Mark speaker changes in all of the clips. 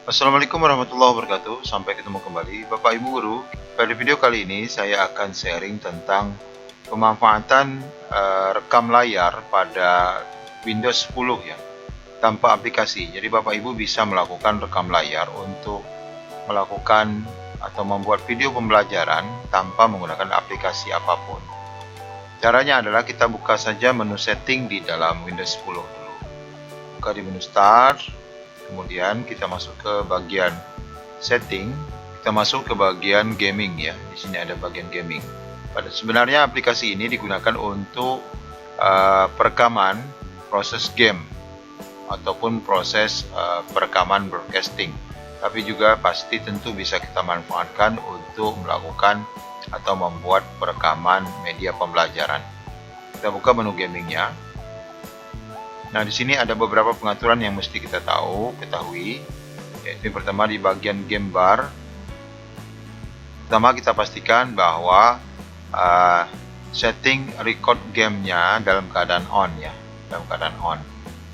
Speaker 1: Assalamualaikum warahmatullahi wabarakatuh. Sampai ketemu kembali Bapak Ibu Guru. Pada video kali ini saya akan sharing tentang pemanfaatan rekam layar pada Windows 10 ya, tanpa aplikasi. Jadi Bapak Ibu bisa melakukan rekam layar untuk melakukan atau membuat video pembelajaran tanpa menggunakan aplikasi apapun. Caranya adalah kita buka saja menu setting di dalam Windows 10 dulu. Buka di menu Start, kemudian kita masuk ke bagian setting, kita masuk ke bagian gaming ya. Di sini ada bagian gaming. Sebenarnya aplikasi ini digunakan untuk perekaman proses game ataupun proses perekaman broadcasting. Tapi juga pasti tentu bisa kita manfaatkan untuk melakukan atau membuat perekaman media pembelajaran. Kita buka menu gamingnya. Nah, di sini ada beberapa pengaturan yang mesti kita ketahui. Yaitu pertama di bagian game bar. Pertama kita pastikan bahwa setting record gamenya dalam keadaan on ya, dalam keadaan on.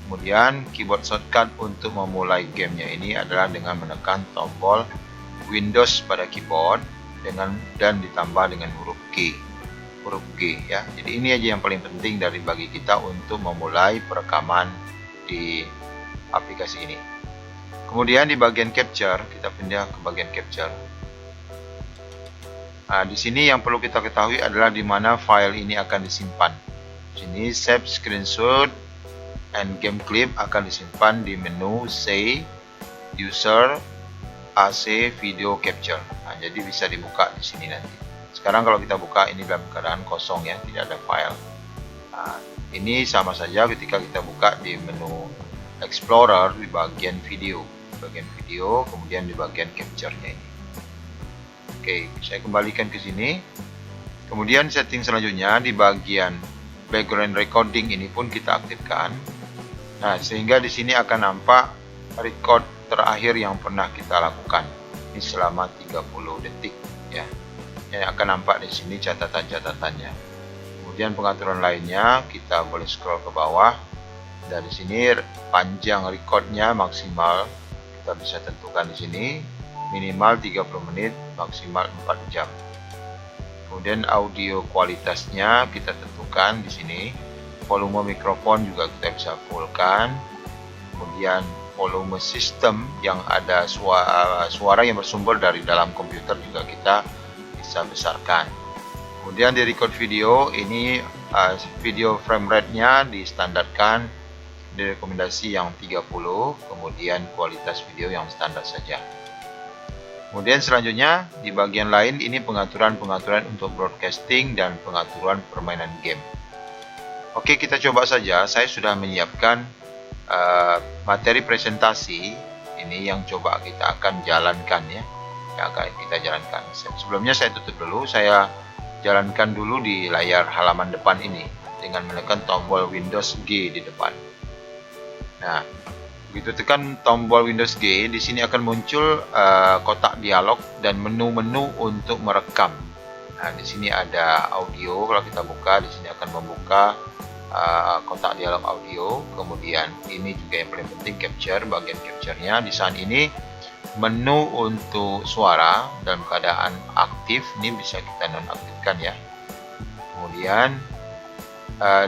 Speaker 1: Kemudian keyboard shortcut untuk memulai gamenya ini adalah dengan menekan tombol Windows pada keyboard dan ditambah dengan huruf G ya. Jadi ini aja yang paling penting bagi kita untuk memulai perekaman di aplikasi ini. Kemudian di bagian capture, kita pindah ke bagian capture. Nah, di sini yang perlu kita ketahui adalah di mana file ini akan disimpan. Di sini save screenshot and game clip akan disimpan di menu Save User AC Video Capture. Nah, jadi bisa dibuka di sini nanti. Sekarang kalau kita buka ini dalam keadaan kosong ya, tidak ada file. Nah, ini sama saja ketika kita buka di menu Explorer di bagian video, kemudian di bagian capture-nya ini. Oke, saya kembalikan ke sini. Kemudian setting selanjutnya di bagian background recording ini pun kita aktifkan. Nah, sehingga di sini akan nampak record terakhir yang pernah kita lakukan. Ini selama 30 detik ya. Yang akan nampak di sini catatan-catatannya. Kemudian pengaturan lainnya kita boleh scroll ke bawah. Dari sini panjang recordnya maksimal kita bisa tentukan di sini, minimal 30 menit, maksimal 4 jam. Kemudian audio kualitasnya kita tentukan di sini. Volume mikrofon juga kita bisa fullkan. Kemudian volume sistem yang ada suara yang bersumber dari dalam komputer juga kita bisa besarkan. Kemudian di record video ini video frame rate-nya distandarkan direkomendasi yang 30, kemudian kualitas video yang standar saja. Kemudian selanjutnya di bagian lain ini pengaturan-pengaturan untuk broadcasting dan pengaturan permainan game. Oke, kita coba saja. Saya sudah menyiapkan materi presentasi ini yang coba kita akan jalankan ya, yang akan kita jalankan. Sebelumnya saya tutup dulu, saya jalankan dulu di layar halaman depan ini dengan menekan tombol Windows G di depan. Nah, begitu tekan tombol Windows G, di sini akan muncul kotak dialog dan menu-menu untuk merekam. Nah, di sini ada audio. Kalau kita buka, di sini akan membuka kotak dialog audio. Kemudian ini juga yang paling penting capture, bagian capture-nya. Di saat ini menu untuk suara dalam keadaan aktif ini bisa kita nonaktifkan ya. Kemudian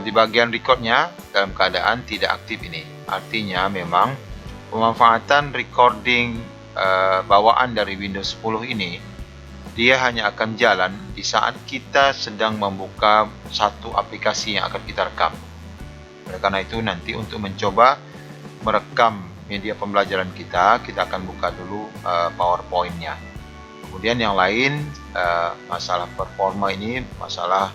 Speaker 1: di bagian record-nya dalam keadaan tidak aktif ini. Artinya memang pemanfaatan recording bawaan dari Windows 10 ini dia hanya akan jalan di saat kita sedang membuka satu aplikasi yang akan kita rekam. Oleh karena itu nanti untuk mencoba merekam media pembelajaran kita akan buka dulu PowerPoint-nya. Kemudian yang lain masalah performa ini, masalah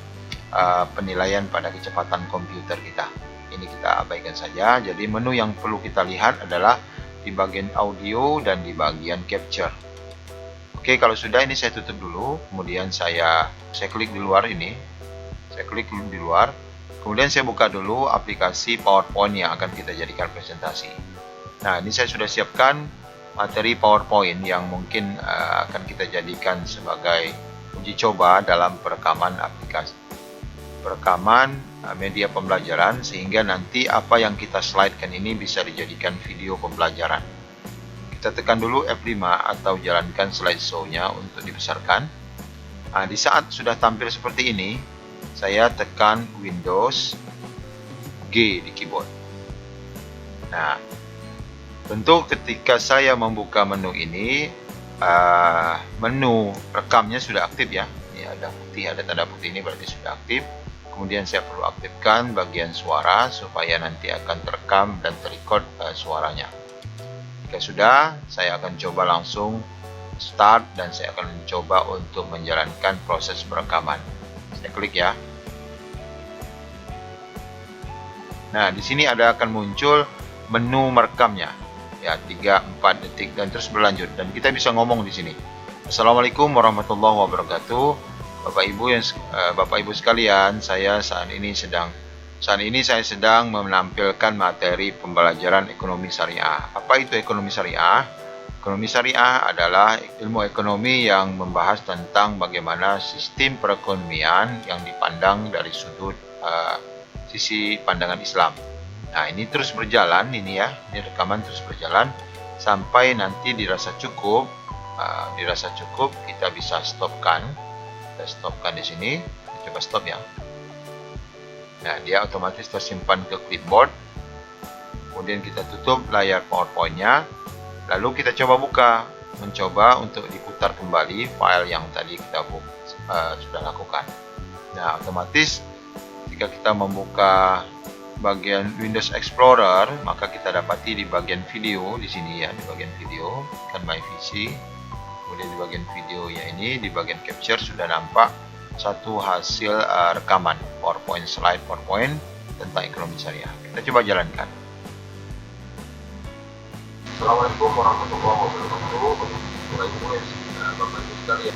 Speaker 1: penilaian pada kecepatan komputer kita. Ini kita abaikan saja. Jadi menu yang perlu kita lihat adalah di bagian audio dan di bagian capture. Oke, kalau sudah ini saya tutup dulu. Kemudian saya klik di luar ini. Saya klik di luar. Kemudian saya buka dulu aplikasi PowerPoint yang akan kita jadikan presentasi. Nah, ini saya sudah siapkan materi PowerPoint yang mungkin akan kita jadikan sebagai uji coba dalam perekaman media pembelajaran, sehingga nanti apa yang kita slidekan ini bisa dijadikan video pembelajaran. kita tekan dulu F5 atau jalankan slideshow-nya untuk dibesarkan. Nah, di saat sudah tampil seperti ini, saya tekan Windows G di keyboard. Nah, tentu ketika saya membuka menu ini, menu rekamnya sudah aktif ya. Ini ada putih, ada tanda putih, ini berarti sudah aktif. Kemudian saya perlu aktifkan bagian suara supaya nanti akan terekam dan terrecord suaranya. Jika sudah, saya akan coba langsung start dan saya akan mencoba untuk menjalankan proses perekaman. Saya klik ya. Nah, di sini akan muncul menu merekamnya. Ya, 3-4 detik dan terus berlanjut, dan kita bisa ngomong di sini. Assalamualaikum warahmatullahi wabarakatuh. Bapak Ibu sekalian, saat ini saya sedang menampilkan materi pembelajaran ekonomi syariah. Apa itu ekonomi syariah? Ekonomi syariah adalah ilmu ekonomi yang membahas tentang bagaimana sistem perekonomian yang dipandang dari sudut sisi pandangan Islam. Nah, ini terus berjalan, ini rekaman terus berjalan sampai nanti dirasa cukup. Kita bisa stopkan. Kita stopkan di sini. Kita coba stop ya. Nah, dia otomatis tersimpan ke clipboard. Kemudian kita tutup layar PowerPoint-nya. Lalu kita coba mencoba untuk diputar kembali file yang tadi kita sudah lakukan. Nah, otomatis jika kita membuka bagian Windows Explorer, maka kita dapati di bagian video di sini ya, di bagian video kan My PC. Kemudian di bagian videonya ini, di bagian capture sudah nampak satu hasil rekaman slide PowerPoint tentang ekonomi syariah. Kita coba jalankan. Assalamualaikum warahmatullahi wabarakatuh. Bapak Ibu sekalian,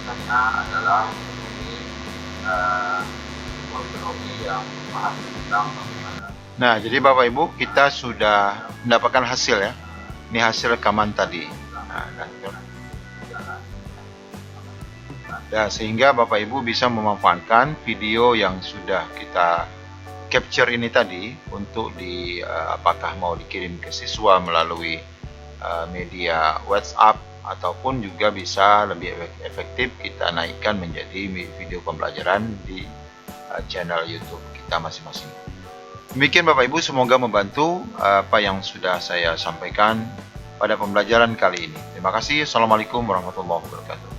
Speaker 1: bertanya adalah ekonomi yang membahas tentang bagaimana. Nah, jadi Bapak Ibu, kita sudah mendapatkan hasil ya. Ini hasil rekaman tadi. Sehingga Bapak Ibu bisa memanfaatkan video yang sudah kita capture ini tadi untuk apakah mau dikirim ke siswa melalui media WhatsApp, ataupun juga bisa lebih efektif kita naikkan menjadi video pembelajaran di channel YouTube kita masing-masing. Demikian Bapak Ibu, semoga membantu apa yang sudah saya sampaikan pada pembelajaran kali ini. Terima kasih. Assalamualaikum warahmatullahi wabarakatuh.